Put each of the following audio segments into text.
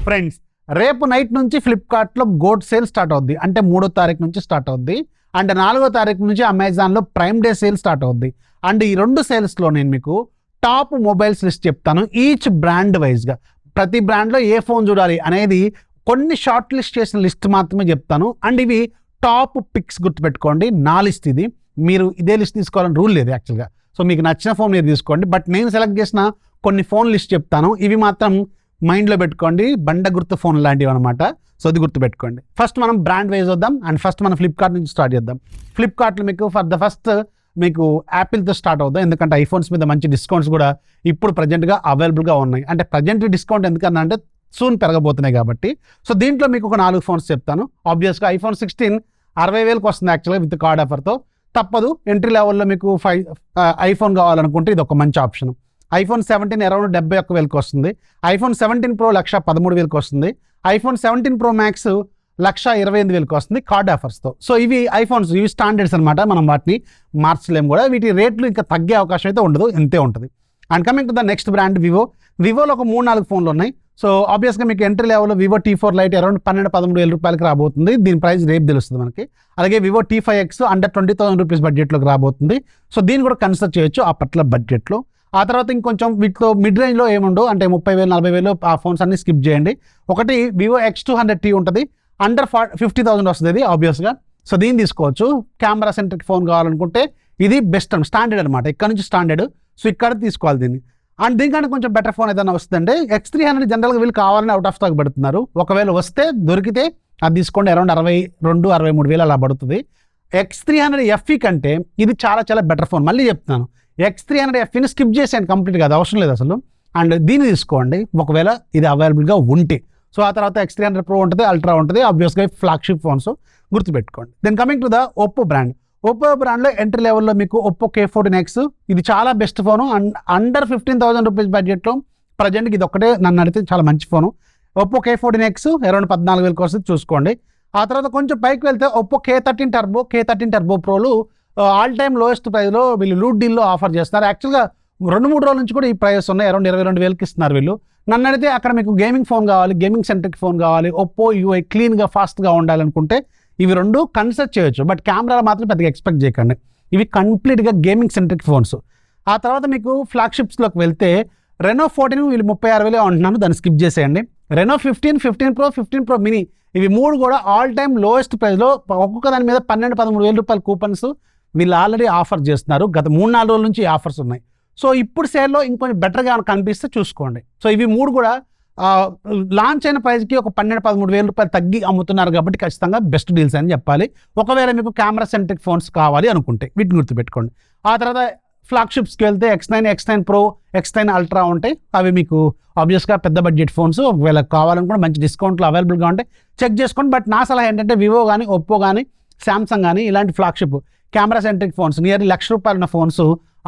Friends, రేపు night నుంచి ఫ్లిప్కార్ట్లో గోల్డ్ సేల్ స్టార్ట్ అవుద్ది. అంటే 3వ తారీఖు నుంచి స్టార్ట్ అవుద్ది. అండ్ 4వ తారీఖు నుంచి అమెజాన్లో ప్రైమ్ డే సేల్ స్టార్ట్ అవుద్ది. అండ్ ఈ 2 సేల్స్లో నేను మీకు టాప్ మొబైల్స్ లిస్ట్ చెప్తాను. ఈచ్ బ్రాండ్ వైజ్గా ప్రతి బ్రాండ్లో ఏ ఫోన్ చూడాలి అనేది కొన్ని షార్ట్ లిస్ట్ చేసిన లిస్ట్ మాత్రమే చెప్తాను. అండ్ ఇవి టాప్ పిక్స్ గుర్తుపెట్టుకోండి. నా లిస్ట్ ఇది. మీరు ఇదే లిస్ట్ తీసుకోవాలని రూల్ లేదు యాక్చువల్గా. సో మీకు నచ్చిన ఫోన్ మీరు తీసుకోండి. బట్ నేను సెలెక్ట్ చేసిన కొన్ని ఫోన్ లిస్ట్ చెప్తాను. ఇవి మాత్రం మైండ్లో పెట్టుకోండి. బండ గుర్తు ఫోన్ లాంటివి అనమాట. సో అది గుర్తుపెట్టుకోండి. ఫస్ట్ మనం బ్రాండ్ వైజ్ వద్దాం. అండ్ ఫస్ట్ మనం ఫ్లిప్కార్ట్ నుంచి స్టార్ట్ చేద్దాం. ఫ్లిప్కార్ట్లో మీకు ఫర్ ద ఫస్ట్ మీకు యాపిల్తో స్టార్ట్ అవుతాం. ఎందుకంటే ఐఫోన్స్ మీద మంచి డిస్కౌంట్స్ కూడా ఇప్పుడు ప్రజెంట్గా అవైలబుల్గా ఉన్నాయి. అంటే ప్రజెంట్ డిస్కౌంట్ ఎందుకన్నా అంటే సూన్ పెరగబోతున్నాయి కాబట్టి. సో దీంట్లో మీకు ఒక 4 ఫోన్స్ చెప్తాను. ఆబ్వియస్గా ఐఫోన్ 16 60,000కి వస్తుంది యాక్చువల్గా విత్ కార్డ్ ఆఫర్తో. తప్పదు. ఎంట్రీ లెవెల్లో మీకు ఐఫోన్ కావాలనుకుంటే ఇది ఒక మంచి ఆప్షన్. ఐఫోన్ 17 అరౌండ్ 71,000కి వస్తుంది. ఐఫోన్ 17 Pro 1,13,000కి వస్తుంది. ఐఫోన్ 17 Pro Max 1,28,000కి వస్తుంది కార్డ్ ఆఫర్స్తో. సో ఇవి ఐఫోన్స్, ఇవి స్టాండర్డ్స్ అనమాట. మనం వాటిని మార్చలేము కూడా. వీటి రేట్లు ఇంకా తగ్గే అవకాశం అయితే ఉండదు, ఇంతే ఉంటుంది. And coming to the next brand Vivo. వివోలో ఒక 3-4 ఫోన్లు ఉన్నాయి. సో ఆబ్వియస్గా మీకు ఎంట్రీ లెవెల్లో వివో T4 Lite అరౌండ్ 12-13,000 రూపాయలకి రాబోతుంది. దీని ప్రైస్ రేపు తెలుస్తుంది మనకి. అలాగే వివో T5X అండర్ 20,000 రూపీస్ బడ్జెట్లోకి రాబోతుంది. సో దీన్ని కూడా కన్సిడర్ చేయొచ్చు ఆ పర్టికులర్ బడ్జెట్లో. ఆ తర్వాత ఇంకొంచెం వీటిలో మిడ్ రేంజ్లో ఏముండవు, అంటే 30,000 40,000 ఆ ఫోన్స్ అన్ని స్కిప్ చేయండి. ఒకటి వివో X200T ఉంటుంది, అండర్ 50,000 వస్తుంది ఇది ఆబ్వియస్గా. సో దీన్ని తీసుకోవచ్చు. కెమెరా సెంట్రిక్ ఫోన్ కావాలనుకుంటే ఇది బెస్ట్ స్టాండర్డ్ అనమాట. ఇక్కడ నుంచి స్టాండర్డ్. సో ఇక్కడ తీసుకోవాలి దీన్ని. అండ్ దీనికంటే కొంచెం బెటర్ ఫోన్ ఏదైనా వస్తుందంటే X300 జనరల్గా వీళ్ళు కావాలని అవుట్ ఆఫ్ స్టాక్ పెడుతున్నారు. ఒకవేళ వస్తే దొరికితే అది తీసుకోండి. అరౌండ్ 62-63,000 అలా పడుతుంది. X300 FE కంటే ఇది చాలా చాలా బెటర్ ఫోన్. మళ్ళీ చెప్తున్నాను, X300 FEని స్కిప్ చేసాను కంప్లీట్గా, అది అవసరం లేదు అసలు. అండ్ దీన్ని తీసుకోండి ఒకవేళ ఇది అవైలబుల్గా ఉంటే. సో ఆ తర్వాత X300 Pro ఉంటుంది, అల్ట్రా ఉంటుంది. ఆబ్వియస్గా ఫ్లాగ్షిప్ ఫోన్స్ గుర్తుపెట్టుకోండి. Then coming to the Oppo brand. Oppo బ్రాండ్లో ఎంట్రీ లెవెల్లో మీకు ఒప్పో K14X ఇది చాలా బెస్ట్ ఫోను. అండర్ 15,000 రూపీస్ బడ్జెట్లో ప్రజెంట్కి ఇది ఒక్కటే నన్ను అడిగితే చాలా మంచి ఫోను. ఒప్పో K14X అరౌండ్ 14,000కి వస్తుంది, చూసుకోండి. ఆ తర్వాత కొంచెం పైకి వెళ్తే Oppo K13 turbo Prolu all time lowest ప్రైస్లో వీళ్ళు లూట్ డీల్లో ఆఫర్ చేస్తున్నారు. యాక్చువల్గా 2-3 రోజుల నుంచి కూడా ఈ ప్రైస్ ఉన్నాయి. అరౌండ్ 22,000కి ఇస్తున్నారు వీళ్ళు. నన్ను అడిగితే అక్కడ మీకు గేమింగ్ ఫోన్ కావాలి, గేమింగ్ సెంట్రిక్ ఫోన్ కావాలి, ఒప్పో UI క్లీన్గా ఫాస్ట్గా ఉండాలనుకుంటే ఇవి 2 కన్సిడర్ చేయొచ్చు. బట్ కెమెరాలో మాత్రం పెద్దగా ఎక్స్పెక్ట్ చేయకండి. ఇవి కంప్లీట్గా గేమింగ్ సెంట్రిక్ ఫోన్స్. ఆ తర్వాత మీకు ఫ్లాగ్షిప్స్లోకి వెళ్తే రెనో 14 వీళ్ళు 36,000 అంటున్నాను, దాన్ని స్కిప్ చేసేయండి. రెనో 15 Pro 15 Pro Mini ఇవి 3 కూడా ఆల్ టైమ్ లోయెస్ట్ ప్రైస్లో ఒక్కొక్క దాని మీద 12-13,000 రూపాయల కూపన్స్ వీళ్ళు ఆల్రెడీ ఆఫర్ చేస్తున్నారు. గత 3-4 రోజుల నుంచి ఆఫర్స్ ఉన్నాయి. సో ఇప్పుడు సేల్లో ఇంకొంచెం బెటర్గా కనిపిస్తే చూసుకోండి. సో ఇవి 3 కూడా లాంచ్ అయిన ప్రైస్కి ఒక 12-13,000 రూపాయలు తగ్గి అమ్ముతున్నారు కాబట్టి ఖచ్చితంగా బెస్ట్ డీల్స్ అని చెప్పాలి. ఒకవేళ మీకు కెమెరా సెంట్రిక్ ఫోన్స్ కావాలి అనుకుంటే వీటిని గుర్తుపెట్టుకోండి. ఆ తర్వాత ఫ్లాగ్షిప్స్కి వెళ్తే X9 Pro, X9 Ultra ఉంటాయి. అవి మీకు ఆబ్వియస్గా పెద్ద బడ్జెట్ ఫోన్స్. ఒకవేళ కావాలనుకుంటే మంచి డిస్కౌంట్లు అవైలబుల్గా ఉంటాయి, చెక్ చేసుకోండి. బట్ నా సలహా ఏంటంటే వివో కానీ, ఒప్పో కానీ, శాంసంగ్ కానీ ఇలాంటి flagship camera centric phones nearly ₹1,00,000 ఉన్న ఫోన్స్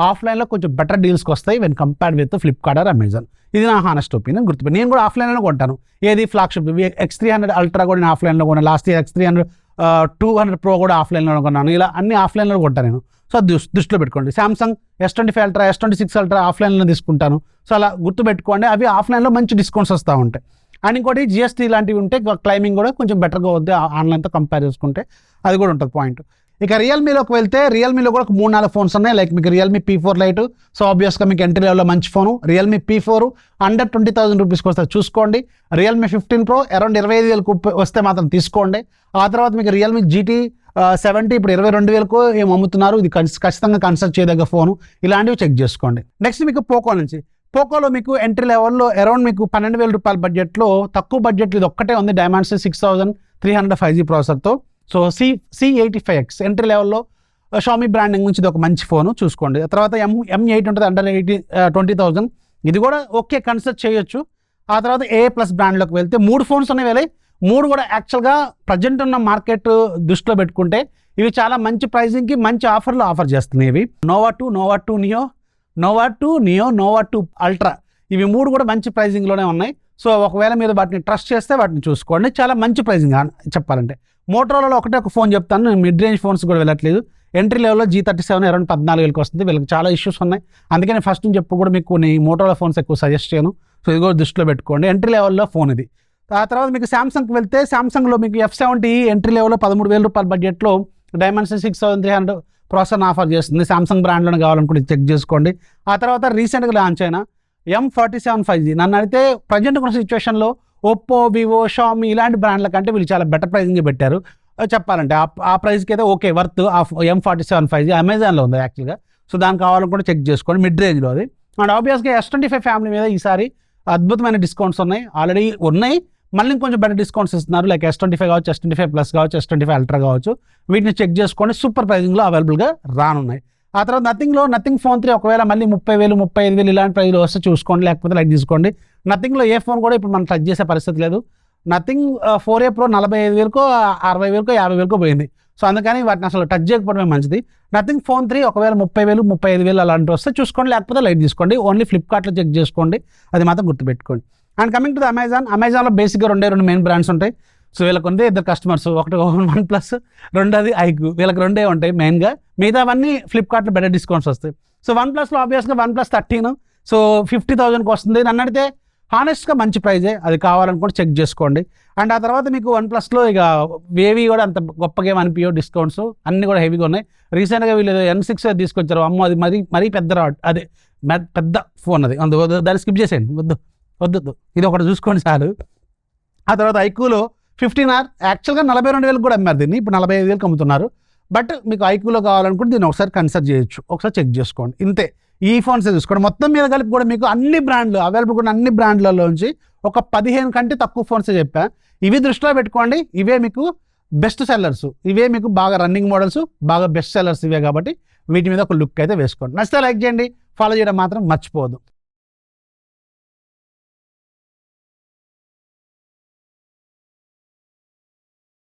ఆఫ్లైన్లో కొంచెం బెటర్ డీల్స్కి వస్తాయి when compared with Flipkart or Amazon. ఇది నా హానెస్ట్ ఒపీనియన్. గుర్తుపెట్టి నేను కూడా ఆఫ్లైన్లో కొంటాను. ఏది ఫ్లాగ్షిప్ X300 Ultra కూడా నేను ఆఫ్లైన్లో కొన్నాను. లాస్ట్ ఇయర్ X300 200 Pro కూడా ఆఫ్లైన్లో కొన్నాను. ఇలా అన్ని ఆఫ్లైన్లో కొంటాను నేను. సో దృష్టిలో పెట్టుకోండి. Samsung S25 Ultra, S26 Ultra ఆఫ్లైన్లో తీసుకుంటాను. సో అలా గుర్తుపెట్టుకోండి. అవి ఆఫ్లైన్లో మంచి డిస్కౌంట్స్ వస్తూ ఉంటాయి. అండ్ ఇంకోటి GST లాంటివి ఉంటే క్లైమింగ్ కూడా కొంచెం బెటర్గా వద్దు ఆన్లైన్తో కంపేర్ చేసుకుంటే, అది కూడా ఉంటుంది పాయింట్. ఇక రియల్మీలోకి వెళ్తే రియల్మీలో కూడా 3-4 ఫోన్స్ ఉన్నాయి. లైక్ మీకు రియల్మీ P4 Lite. సో ఆబ్వియస్గా మీకు ఎంట్రీ లెవెల్లో మంచి ఫోను రియల్మీ P4 అండర్ 20,000 రూపీస్కి వస్తే చూసుకోండి. రియల్మీ 15 Pro అరౌండ్ 25,000కు వస్తే మాత్రం తీసుకోండి. ఆ తర్వాత మీకు రియల్మీ GT 70 ఇప్పుడు 22,000కు ఏం అమ్ముతున్నారు. ఇది ఖచ్చితంగా కన్సిడర్ చేయదగ్గ ఫోను. ఇలాంటివి చెక్ చేసుకోండి. నెక్స్ట్ మీకు పోకో నుంచి. పోకోలో మీకు ఎంట్రీ లెవెల్లో అరౌండ్ మీకు 12,000 రూపాయల బడ్జెట్లో తక్కువ బడ్జెట్లో ఇది ఒక్కటే ఉంది. డైమెన్సిటీ 6300 5G ప్రాసెసర్తో. సో C85X ఎంట్రీ లెవెల్లో షామీ బ్రాండింగ్ నుంచి ఇది ఒక మంచి ఫోను, చూసుకోండి. తర్వాత M8 ఉంటుంది అండర్ 20,000. ఇది కూడా ఓకే, కన్సిడర్ చేయొచ్చు. ఆ తర్వాత A+ బ్రాండ్లోకి వెళ్తే 3 ఫోన్స్ ఉన్నాయి. 3 కూడా యాక్చువల్గా ప్రజెంట్ ఉన్న మార్కెట్ దృష్టిలో పెట్టుకుంటే ఇవి చాలా మంచి ప్రైజింగ్కి మంచి ఆఫర్లు ఆఫర్ చేస్తున్నాయి. ఇవి నోవా 2 Neo, నోవా 2 Ultra ఇవి 3 కూడా మంచి ప్రైజింగ్లోనే ఉన్నాయి. సో ఒకవేళ మీరు వాటిని ట్రస్ట్ చేస్తే వాటిని చూసుకోండి. చాలా మంచి ప్రైజింగ్ చెప్పాలంటే. మోటరోలాలో ఒక ఫోన్ చెప్తాను, నేను మిడ్ రేంజ్ ఫోన్స్ కూడా వెళ్ళట్లేదు. ఎంట్రీ లెవెల్లో G37 అరౌండ్ 14,000కి వస్తుంది. వీళ్ళకి చాలా ఇష్యూస్ ఉన్నాయి, అందుకని ఫస్ట్ నుంచి చెప్పు కూడా మీకు కొన్ని మోటరోలా ఫోన్స్ ఎక్కువ సజెస్ట్ చేయను. సో ఇది కూడా దృష్టిలో పెట్టుకోండి. ఎంట్రీ లెవెల్లో ఫోన్ ఇది. ఆ తర్వాత మీకు శాంసంగ్కి వెళ్తే శాంసంగ్లో మీకు F70 ఎంట్రీ లెవెల్లో 13,000 రూపాయల బడ్జెట్లో డైమెన్షన్ 6300 ప్రాసెసర్ ఆఫర్ చేస్తుంది. శాంసంగ్ బ్రాండ్లోనే కావాలనుకుంటే చెక్ చేసుకోండి. ఆ తర్వాత రీసెంట్గా లాంచ్ అయిన M47 5G నన్ను అయితే ప్రజెంట్ ఉన్న సిచ్యువేషన్లో ఒప్పో, వివో, షామీ ఇలాంటి బ్రాండ్ల కంటే వీళ్ళు చాలా బెటర్ ప్రైజింగ్ పెట్టారు చెప్పాలంటే. ఆ ప్రైస్కి అయితే ఓకే వర్త్. ఆ M47 5G అమెజాన్లో ఉంది యాక్చువల్గా. సో దానికి కావాలనుకుంటే చెక్ చేసుకోండి, మిడ్ రేంజ్లో అది. అండ్ ఆబ్వియస్గా S25 ఫ్యామిలీ మీద ఈసారి అద్భుతమైన డిస్కౌంట్స్ ఉన్నాయి, ఆల్రెడీ ఉన్నాయి, మళ్ళీ ఇంకొంచెం బెటర్ డిస్కౌంట్స్ ఇస్తున్నారు. లైక్ S25 కావచ్చు, S25 ప్లస్ కావచ్చు, S25 అల్ట్రా కావచ్చు. వీటిని చెక్ చేసుకోండి, సూపర్ ప్రైజింగ్లో అవైలబుల్గా రానున్నాయి. ఆ తర్వాత నథింగ్ ఫోన్ 3 ఒకవేళ మళ్ళీ 30,000, 35,000 ఇలాంటి ప్రైజ్లో వస్తే చూసుకోండి, లేకపోతే లైక్ తీసుకోండి. నథింగ్లో ఏ ఫోన్ కూడా ఇప్పుడు మనం టచ్ చేసే పరిస్థితి లేదు. నథింగ్ 4A Pro 45,000కో, 60,000కో, 50,000కో పోయింది. సో అందుకని వాటిని అసలు టచ్ చేయకపోవడమే మంచిది. నథింగ్ ఫోన్ 3 ఒకవేళ 30,000, 35,000 అలాంటి వస్తే చూసుకోండి, లేకపోతే లైట్ తీసుకోండి. ఓన్లీ ఫ్లిప్కార్ట్లో చెక్ చేసుకోండి, అది మాత్రం గుర్తుపెట్టుకోండి. అండ్ కమింగ్ టు ద అమెజాన్లో బేసిక్గా 2 మెయిన్ బ్రాండ్స్ ఉంటాయి. సో వీళ్ళకి ఉంది 2 కస్టమర్స్, ఒకటి OnePlus, రెండోది ఐక్యూ. వీళ్ళకి 2 ఉంటాయి మెయిన్గా, మిగతావన్నీ ఫ్లిప్కార్ట్లో బెటర్ డిస్కౌంట్స్ వస్తాయి. సో OnePlusలో ఆబ్వియస్గా OnePlus 13 సో 50,000కి వస్తుంది. నన్ను అడిగితే హానెస్ట్గా మంచి ప్రైజే, అది కావాలనుకుంటే చెక్ చేసుకోండి. అండ్ ఆ తర్వాత మీకు OnePlusలో ఇక ఏవి కూడా అంత గొప్పగా ఏమి అనిపించో, డిస్కౌంట్స్ అన్నీ కూడా హెవీగా ఉన్నాయి. రీసెంట్గా వీళ్ళు N6 తీసుకొచ్చారు, అమ్మో అది మరీ పెద్ద రాడ్, అదే పెద్ద ఫోన్ అది, దాన్ని స్కిప్ చేసేయండి, వద్దు ఇది ఒకటి చూసుకోండి చాలు. ఆ తర్వాత ఐక్యూలో 15R యాక్చువల్గా 42,000 కూడా అమ్మారు దీన్ని, ఇప్పుడు 45,000కి అమ్ముతున్నారు. బట్ మీకు ఐక్యూలో కావాలనుకుంటే దీన్ని ఒకసారి కన్సిడర్ చేయొచ్చు, ఒకసారి చెక్ చేసుకోండి. ఇంతే, ఈ ఫోన్స్ చూసుకోండి. మొత్తం మీద కలిపి కూడా మీకు అన్ని బ్రాండ్లు అవైలబుల్ కూడా అన్ని బ్రాండ్లలోంచి ఒక 15 కంటే తక్కువ ఫోన్స్ చెప్పా. ఇవి దృష్టిలో పెట్టుకోండి, ఇవే మీకు బెస్ట్ సెల్లర్స్, ఇవే మీకు బాగా రన్నింగ్ మోడల్స్, బాగా బెస్ట్ సెల్లర్స్ ఇవే. కాబట్టి వీటి మీద ఒక లుక్ అయితే వేసుకోండి. నచ్చితే లైక్ చేయండి, ఫాలో చేయడం మాత్రం మర్చిపోవద్దు.